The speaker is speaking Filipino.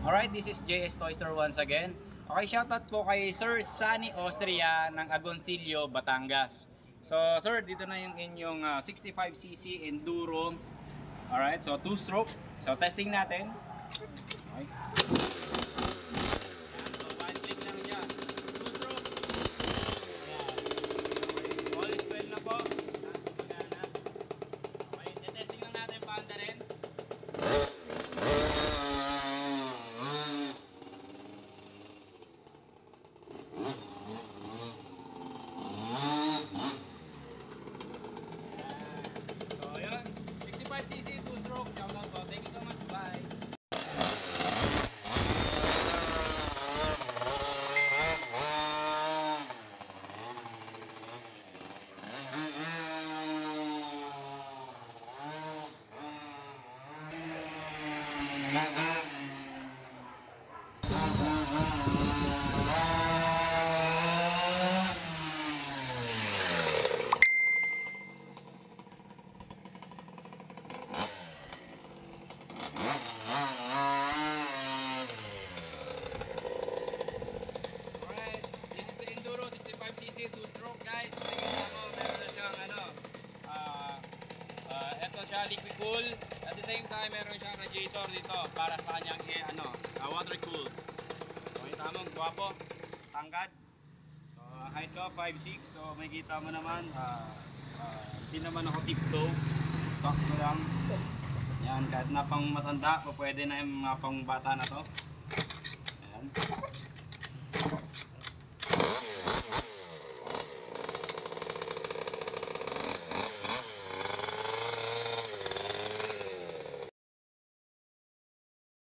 Alright, this is JS Toy Store once again. Okay, shoutout po kay Sir Sunny Austria ng Agoncillo, Batangas. So, sir, dito na yung inyong 65cc Enduro. Alright, so 2-stroke. So, testing natin. Okay. So, one click lang siya. 2-stroke. Ayan. All is well na po. Magana. Okay, testing lang natin paanda rin. Ito siya liquid cool. At the same time, meron siyang radiator dito para sa kanyang water cool. So, kita mo, guwapo, tangkad. So, height ko 5'6". So, may kita mo naman, hindi naman ako tiptoe. Sakto lang. Yan, kahit na pang matanda, pwede na yung mga pang bata na to. Ayan.